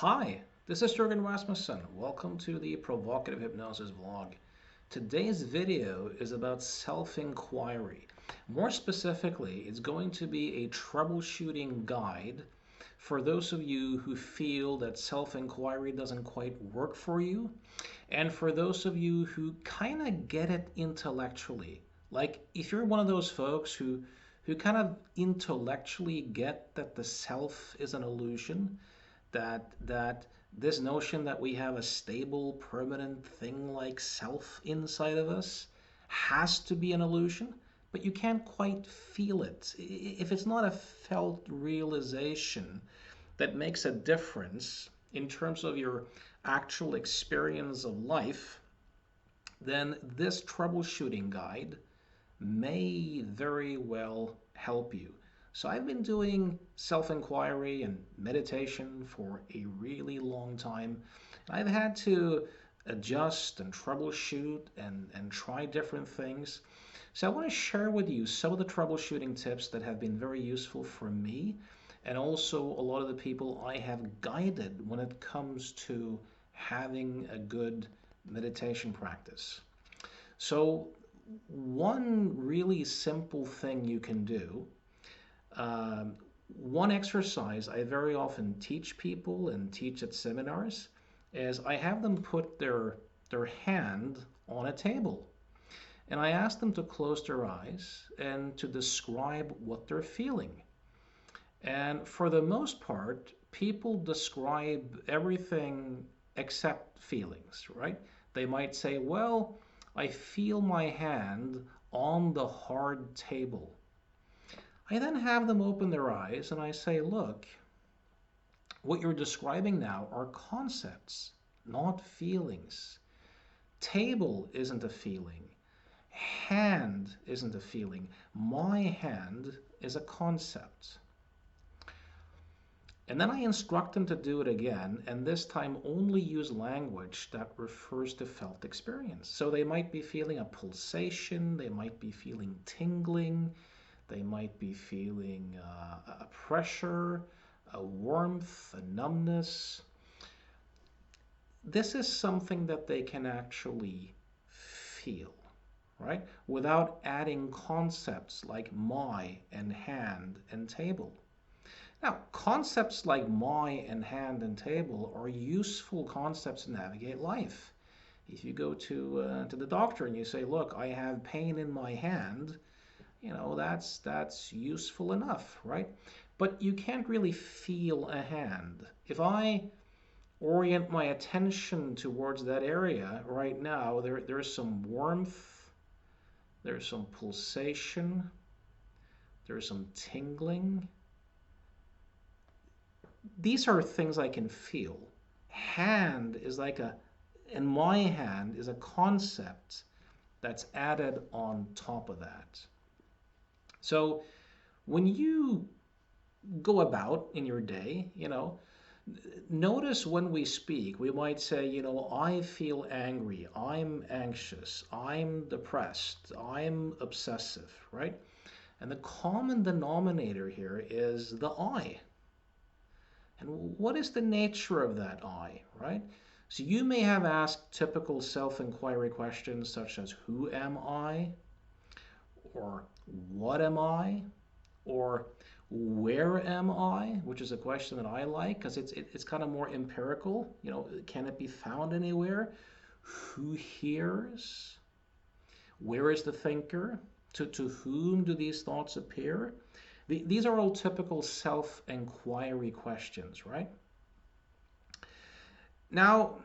Hi, this is Jürgen Rasmussen. Welcome to the Provocative Hypnosis vlog. Today's video is about self-inquiry. More specifically, it's going to be a troubleshooting guide for those of you who feel that self-inquiry doesn't quite work for you, and for those of you who kind of get it intellectually. Like if you're one of those folks who kind of intellectually get that the self is an illusion, that this notion that we have a stable, permanent thing like self inside of us has to be an illusion, but you can't quite feel it. If it's not a felt realization that makes a difference in terms of your actual experience of life, then this troubleshooting guide may very well help you. So I've been doing self-inquiry and meditation for a really long time. I've had to adjust and troubleshoot and try different things. So I want to share with you some of the troubleshooting tips that have been very useful for me and also a lot of the people I have guided when it comes to having a good meditation practice. So one really simple thing you can do, one exercise I very often teach people and teach at seminars, is I have them put their hand on a table. And I ask them to close their eyes and to describe what they're feeling. And for the most part, people describe everything except feelings, right? They might say, well, I feel my hand on the hard table. I then have them open their eyes and I say, look, what you're describing now are concepts, not feelings. Table isn't a feeling. Hand isn't a feeling. My hand is a concept. And then I instruct them to do it again, and this time only use language that refers to felt experience. So they might be feeling a pulsation, they might be feeling tingling, they might be feeling a pressure, a warmth, a numbness. This is something that they can actually feel, right? Without adding concepts like my and hand and table. Now, concepts like my and hand and table are useful concepts to navigate life. If you go to the doctor and you say, look, I have pain in my hand, that's useful enough, right? But you can't really feel a hand. If I orient my attention towards that area right now, there's some warmth, there's some pulsation, there's some tingling. These are things I can feel. Hand is and my hand is a concept that's added on top of that. So when you go about in your day, notice when we speak, we might say, I feel angry, I'm anxious, I'm depressed, I'm obsessive, right? And the common denominator here is the I. And what is the nature of that I, right? So you may have asked typical self-inquiry questions such as who am I? Or what am I? Or where am I? Which is a question that I like because it's kind of more empirical. Can it be found anywhere? Who hears? Where is the thinker? To whom do these thoughts appear? These are all typical self-inquiry questions, right? Now,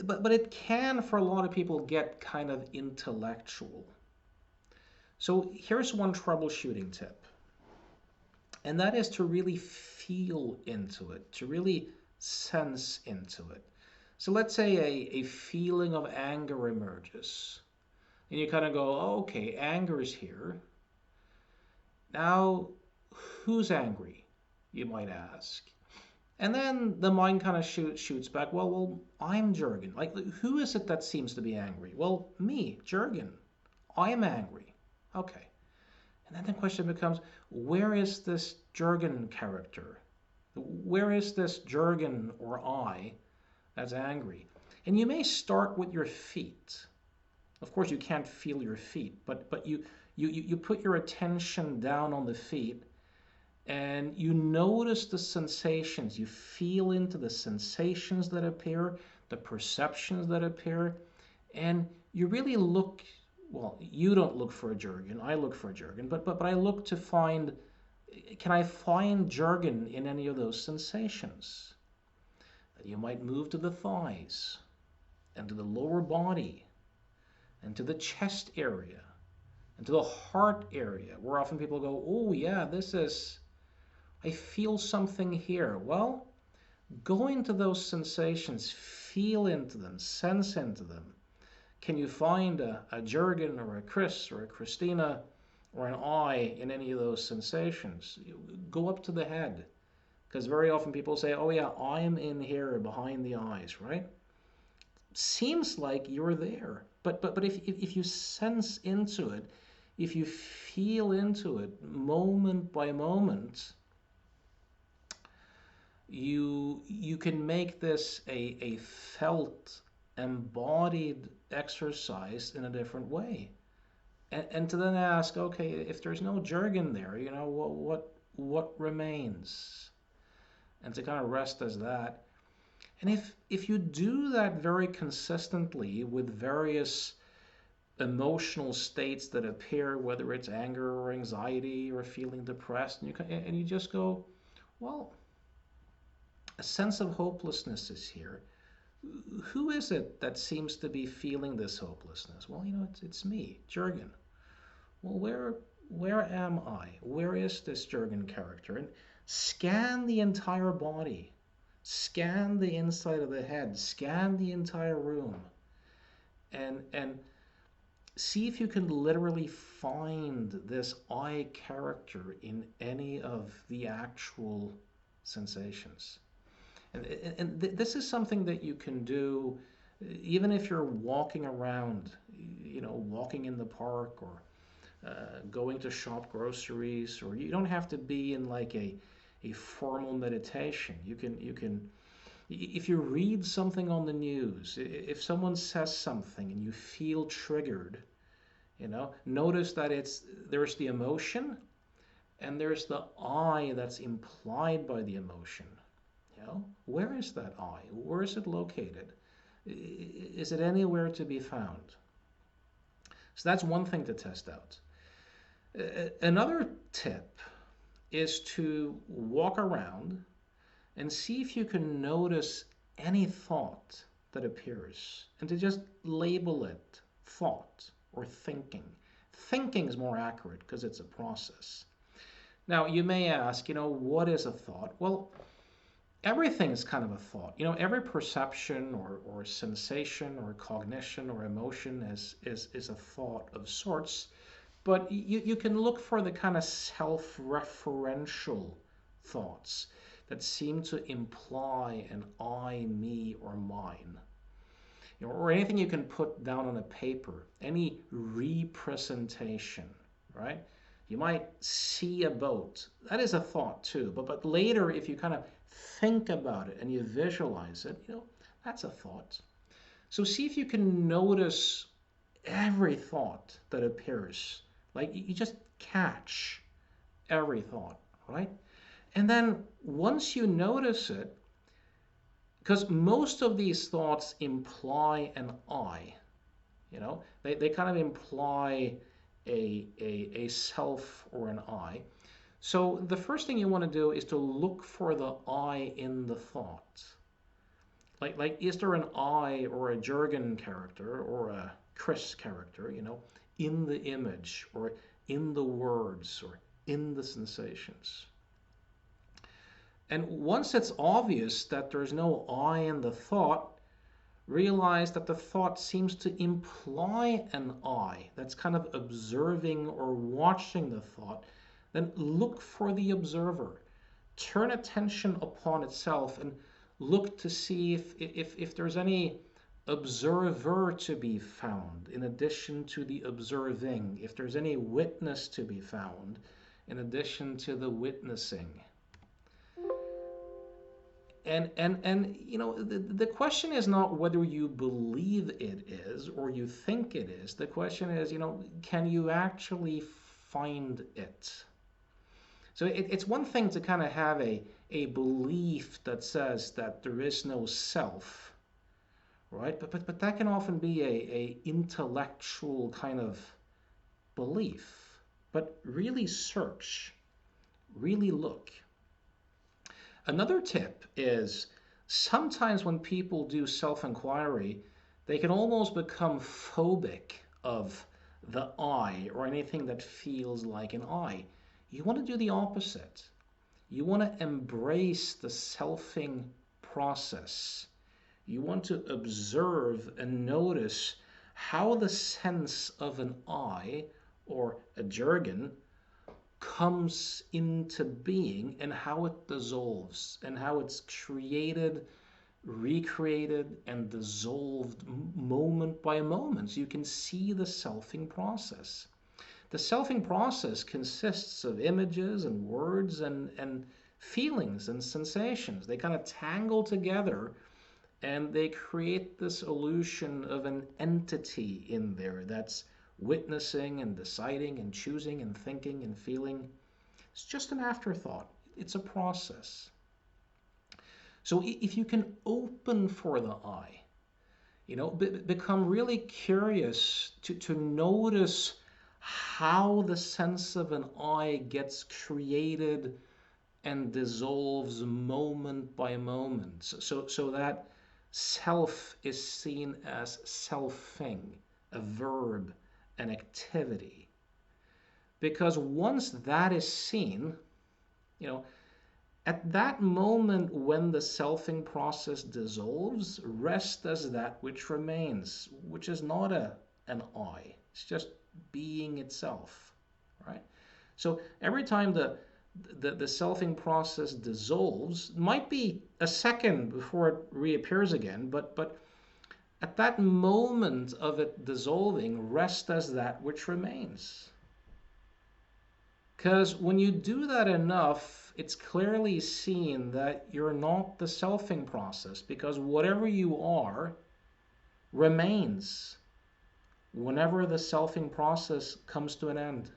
but it can, for a lot of people, get kind of intellectual. So here's one troubleshooting tip, and that is to really feel into it, to really sense into it. So let's say a feeling of anger emerges, and you kind of go, oh, okay, anger is here. Now, who's angry, you might ask. And then the mind kind of shoots back, well, I'm Jürgen. Like, who is it that seems to be angry? Well, me, Jürgen. I'm angry. Okay. And then the question becomes, where is this Jürgen character? Where is this Jurgen or I that's angry? And you may start with your feet. Of course, you can't feel your feet, but you put your attention down on the feet and you notice the sensations. You feel into the sensations that appear, the perceptions that appear, and you really look. Well, you don't look for a Jurgen. I look for a Jurgen, but I look to find. Can I find Jurgen in any of those sensations? You might move to the thighs and to the lower body and to the chest area and to the heart area, where often people go, oh yeah, I feel something here. Well, go into those sensations, feel into them, sense into them. Can you find a Jurgen or a Chris or a Christina or an I in any of those sensations? Go up to the head, because very often people say, oh yeah, I'm in here behind the eyes, right? Seems like you're there. But if you sense into it, if you feel into it moment by moment, you can make this a felt, embodied exercise in a different way. And to then ask, okay, if there's no Jurgen there, what remains? And to kind of rest as that. And if you do that very consistently with various emotional states that appear, whether it's anger or anxiety or feeling depressed, and you just go, well, a sense of hopelessness is here. Who is it that seems to be feeling this hopelessness? Well, it's me, Jurgen. Well, where am I? Where is this Jurgen character? And scan the entire body. Scan the inside of the head. Scan the entire room. And see if you can literally find this I character in any of the actual sensations. And this is something that you can do even if you're walking around, walking in the park or going to shop groceries, or you don't have to be in like a formal meditation. You can if you read something on the news, if someone says something and you feel triggered, notice that there's the emotion and there's the I that's implied by the emotion. Where is that I? Where is it located? Is it anywhere to be found? So that's one thing to test out. Another tip is to walk around and see if you can notice any thought that appears and to just label it thought or thinking. Thinking is more accurate because it's a process. Now, you may ask, what is a thought? Well, everything is kind of a thought. Every perception or sensation or cognition or emotion is a thought of sorts. But you can look for the kind of self-referential thoughts that seem to imply an I, me, or mine. Or anything you can put down on a paper, any representation, right? You might see a boat. That is a thought too. But later, if you kind of think about it and you visualize it, that's a thought. So see if you can notice every thought that appears. Like you just catch every thought, right? And then once you notice it, because most of these thoughts imply an I, they kind of imply a self or an I. So the first thing you want to do is to look for the I in the thought. Like is there an I or a Jurgen character or a Chris character, in the image or in the words or in the sensations? And once it's obvious that there's no I in the thought, realize that the thought seems to imply an I that's kind of observing or watching the thought. Then look for the observer. Turn attention upon itself and look to see if there's any observer to be found in addition to the observing, if there's any witness to be found in addition to the witnessing. And the question is not whether you believe it is or you think it is. The question is, can you actually find it? So it's one thing to kind of have a belief that says that there is no self, right? But that can often be a intellectual kind of belief. But really search, really look. Another tip is sometimes when people do self-inquiry, they can almost become phobic of the I or anything that feels like an I. You want to do the opposite. You want to embrace the selfing process. You want to observe and notice how the sense of an I or a jargon comes into being and how it dissolves and how it's created, recreated, and dissolved moment by moment. So you can see the selfing process. The selfing process consists of images and words and feelings and sensations. They kind of tangle together and they create this illusion of an entity in there that's witnessing and deciding and choosing and thinking and feeling. It's just an afterthought. It's a process. So if you can open for the I, become really curious to notice how the sense of an I gets created and dissolves moment by moment. So that self is seen as selfing, a verb, an activity. Because once that is seen, at that moment when the selfing process dissolves, rest as that which remains, which is not an I. It's just being itself, right? So every time the selfing process dissolves, might be a second before it reappears again, but at that moment of it dissolving, rest as that which remains. Because when you do that enough, it's clearly seen that you're not the selfing process, because whatever you are remains whenever the selfing process comes to an end.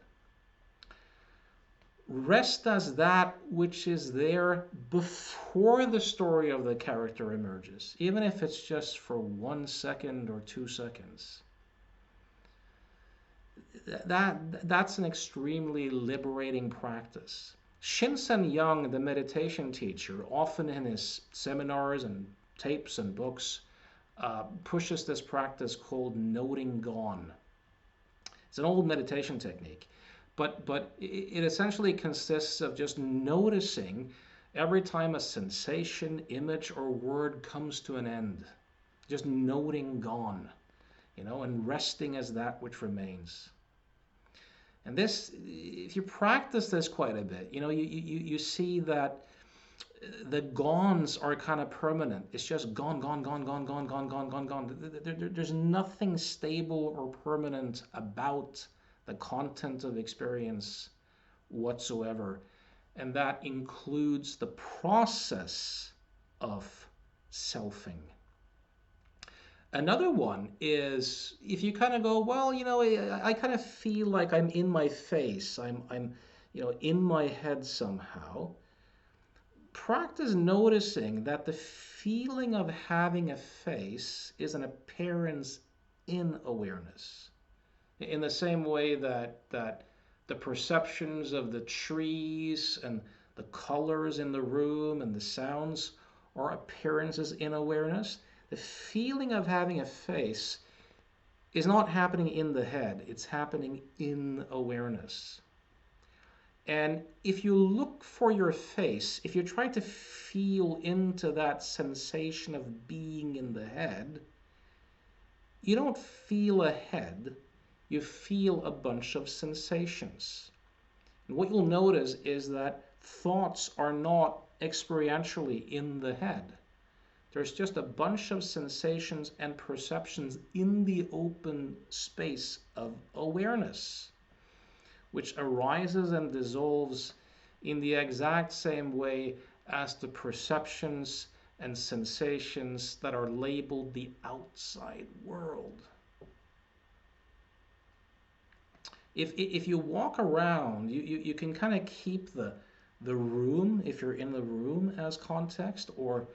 Rest as that which is there before the story of the character emerges, even if it's just for 1 second or 2 seconds. That's an extremely liberating practice. Shinzen Young, the meditation teacher, often in his seminars and tapes and books, pushes this practice called noting gone. It's an old meditation technique, but it essentially consists of just noticing every time a sensation, image, or word comes to an end. Just noting gone, and resting as that which remains. And this, if you practice this quite a bit, you see that the gones are kind of permanent. It's just gone, gone, gone, gone, gone, gone, gone, gone, gone. There's nothing stable or permanent about the content of experience whatsoever. And that includes the process of selfing. Another one is if you kind of go, well, I kind of feel like I'm in my face. I'm in my head somehow. Practice noticing that the feeling of having a face is an appearance in awareness. In the same way that the perceptions of the trees and the colors in the room and the sounds are appearances in awareness, the feeling of having a face is not happening in the head, it's happening in awareness. And if you look for your face, if you try to feel into that sensation of being in the head, you don't feel a head, you feel a bunch of sensations. And what you'll notice is that thoughts are not experientially in the head. There's just a bunch of sensations and perceptions in the open space of awareness, which arises and dissolves in the exact same way as the perceptions and sensations that are labeled the outside world. If you walk around, you can kind of keep the room, if you're in the room, as context, or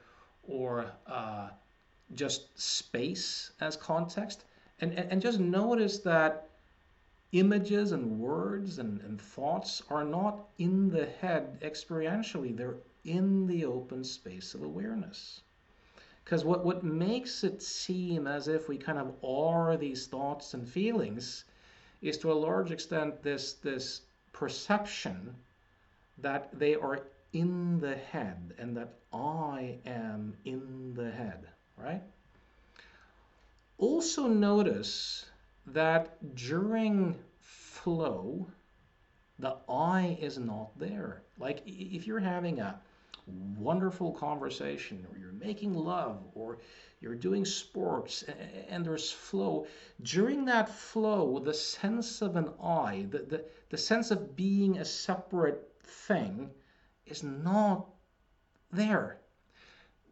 just space as context, and just notice that images and words and thoughts are not in the head experientially, they're in the open space of awareness. Because what makes it seem as if we kind of are these thoughts and feelings is to a large extent this perception that they are in the head and that I am in the head, right? Also notice that during flow, the I is not there. Like if you're having a wonderful conversation, or you're making love, or you're doing sports, and there's flow, during that flow, the sense of an I, the sense of being a separate thing, is not there.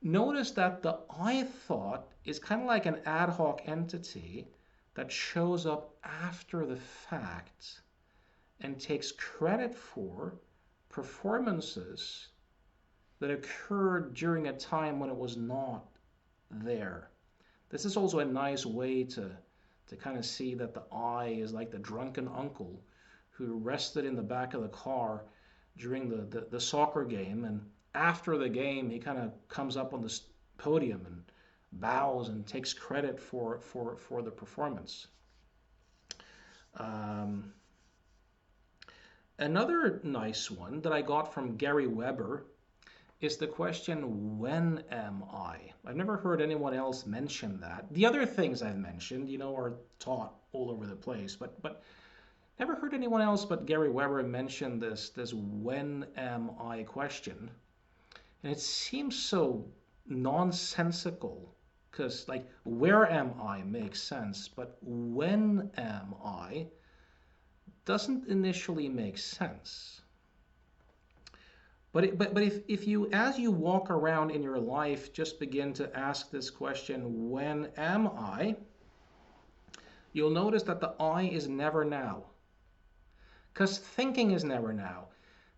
Notice that the I thought is kind of like an ad hoc entity that shows up after the fact and takes credit for performances that occurred during a time when it was not there. This is also a nice way to kind of see that the I is like the drunken uncle who rested in the back of the car during the soccer game, and after the game he kind of comes up on the podium and bows and takes credit for the performance. Another nice one that I got from Gary Weber is the question, when am I? I've never heard anyone else mention that. The other things I've mentioned, are taught all over the place, but never heard anyone else but Gary Weber mention this when am I question. And it seems so nonsensical, because like where am I makes sense, but when am I doesn't initially make sense. But if you, as you walk around in your life, just begin to ask this question, when am I? You'll notice that the I is never now. Because thinking is never now.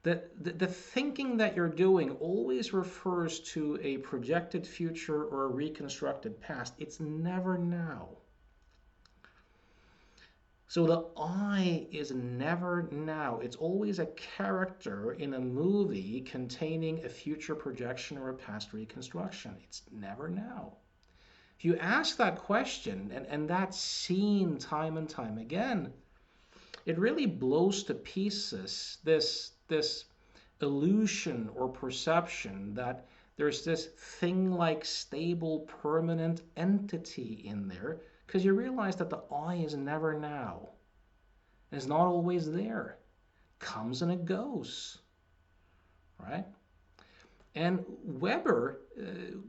The thinking that you're doing always refers to a projected future or a reconstructed past. It's never now. So the I is never now. It's always a character in a movie containing a future projection or a past reconstruction. It's never now. If you ask that question, and that's seen time and time again, it really blows to pieces this illusion or perception that there's this thing-like stable permanent entity in there, because you realize that the I is never now. It's not always there. It comes and it goes, right? And Weber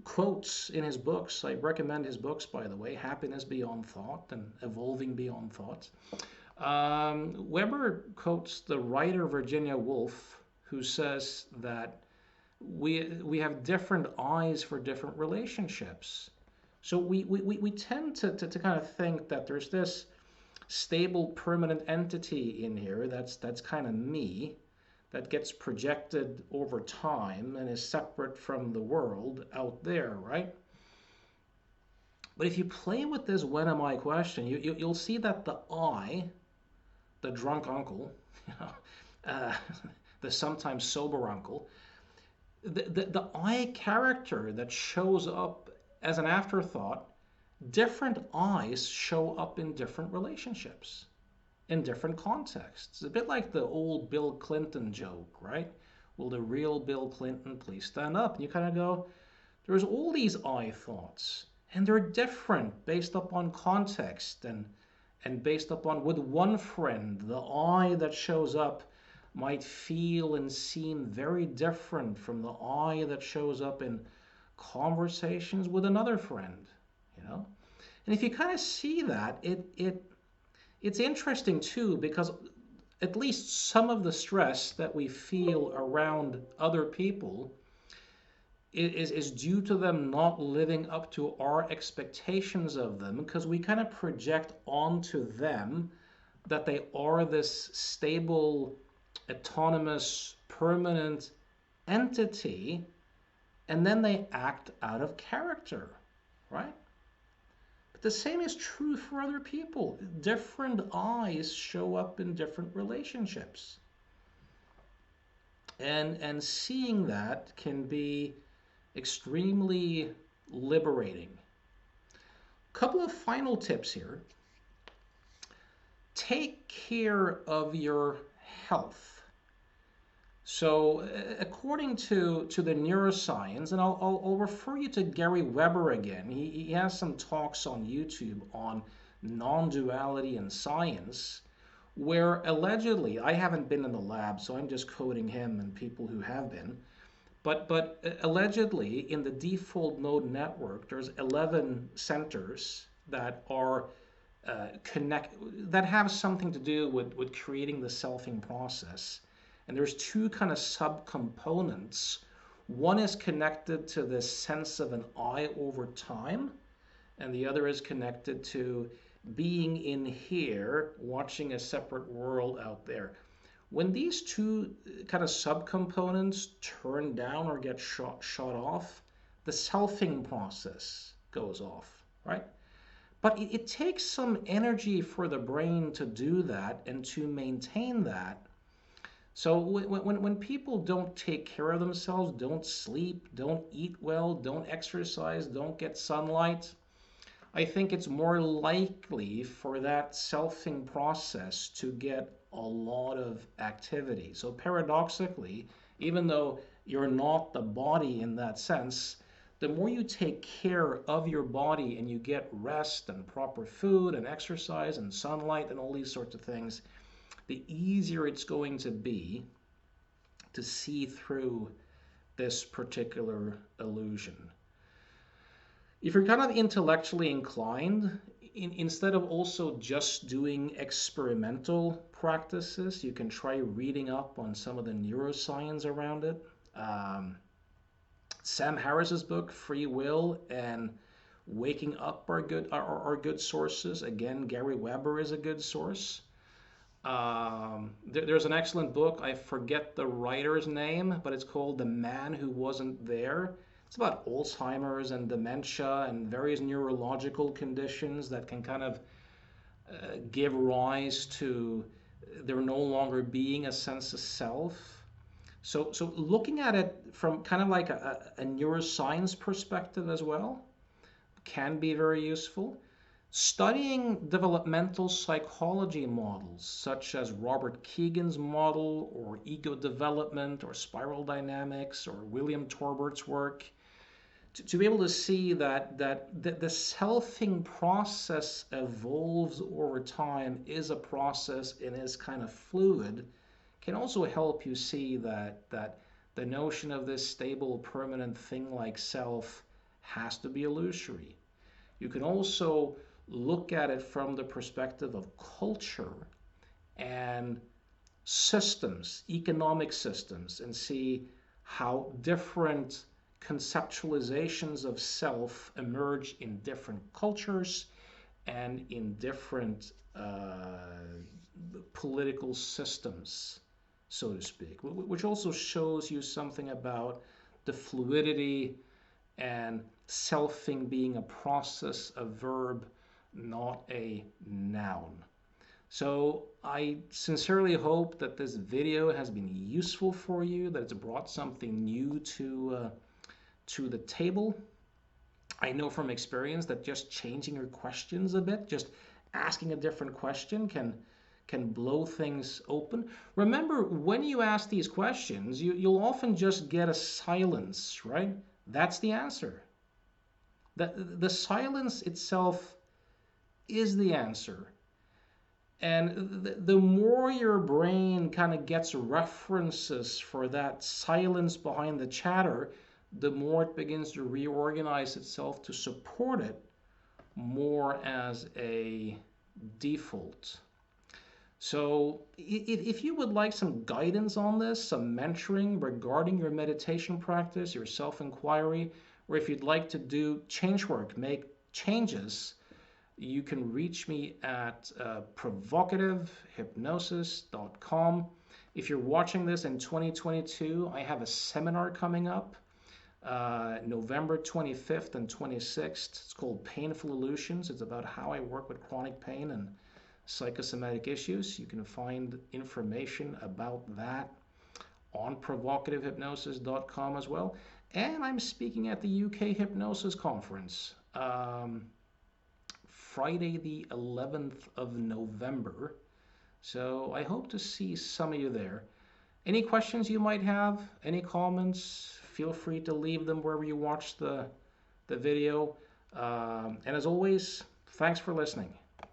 quotes in his books, I recommend his books, by the way, Happiness Beyond Thought and Evolving Beyond Thought. Weber quotes the writer Virginia Woolf, who says that we have different eyes for different relationships. So we tend to kind of think that there's this stable permanent entity in here that's kind of me, that gets projected over time and is separate from the world out there, right? But if you play with this when am I question, you'll see that the I, the drunk uncle, the sometimes sober uncle, the I character that shows up as an afterthought, different I's show up in different relationships, in different contexts. It's a bit like the old Bill Clinton joke, right? Will the real Bill Clinton please stand up? And you kind of go, there's all these I thoughts, and they're different based upon context and based upon, with one friend, the I that shows up might feel and seem very different from the I that shows up in conversations with another friend, And if you kind of see that, it's interesting too, because at least some of the stress that we feel around other people is due to them not living up to our expectations of them, because we kind of project onto them that they are this stable, autonomous, permanent entity, and then they act out of character, right? But the same is true for other people. Different eyes show up in different relationships. And seeing that can be extremely liberating. Couple of final tips here. Take care of your health. So, according to the neuroscience, and I'll refer you to Gary Weber again. He has some talks on YouTube on non-duality and science, where allegedly, I haven't been in the lab, so I'm just quoting him and people who have been, but allegedly in the default mode network, there's 11 centers that are that have something to do with creating the selfing process. And there's two kind of subcomponents. One is connected to this sense of an I over time, and the other is connected to being in here, watching a separate world out there. When these two kind of subcomponents turn down or get shut off, the selfing process goes off, right? But it takes some energy for the brain to do that and to maintain that. So when people don't take care of themselves, don't sleep, don't eat well, don't exercise, don't get sunlight, I think it's more likely for that selfing process to get a lot of activity. So paradoxically, even though you're not the body in that sense, the more you take care of your body and you get rest and proper food and exercise and sunlight and all these sorts of things, the easier it's going to be to see through this particular illusion. If you're kind of intellectually inclined, instead of also just doing experimental practices, you can try reading up on some of the neuroscience around it. Sam Harris's book, Free Will and Waking Up are good sources. Again, Gary Weber is a good source. There's an excellent book. I forget the writer's name, but it's called The Man Who Wasn't There. It's about Alzheimer's and dementia and various neurological conditions that can kind of give rise to there no longer being a sense of self. So looking at it from kind of like a neuroscience perspective as well can be very useful. Studying developmental psychology models, such as Robert Kegan's model, or ego development, or spiral dynamics, or William Torbert's work, to be able to see that the selfing process evolves over time, is a process and is kind of fluid, can also help you see that the notion of this stable, permanent thing like self has to be illusory. You can also look at it from the perspective of culture and systems, economic systems, and see how different conceptualizations of self emerge in different cultures and in different political systems, so to speak, which also shows you something about the fluidity and selfing being a process, a verb, not a noun. So I sincerely hope that this video has been useful for you, that it's brought something new to the table. I know from experience that just changing your questions a bit, just asking a different question can blow things open. Remember, when you ask these questions, you'll often just get a silence, right? That's the answer. The silence itself is the answer. And the more your brain kind of gets references for that silence behind the chatter, the more it begins to reorganize itself to support it more as a default. So, if you would like some guidance on this, some mentoring regarding your meditation practice, your self inquiry, or if you'd like to do change work, make changes, you can reach me at provocativehypnosis.com. If you're watching this in 2022, I have a seminar coming up November 25th and 26th. It's called Painful Illusions. It's about how I work with chronic pain and psychosomatic issues. You can find information about that on provocativehypnosis.com as well. And I'm speaking at the UK Hypnosis Conference Friday the 11th of November. So I hope to see some of you there. Any questions you might have, any comments, feel free to leave them wherever you watch the video. And as always, thanks for listening.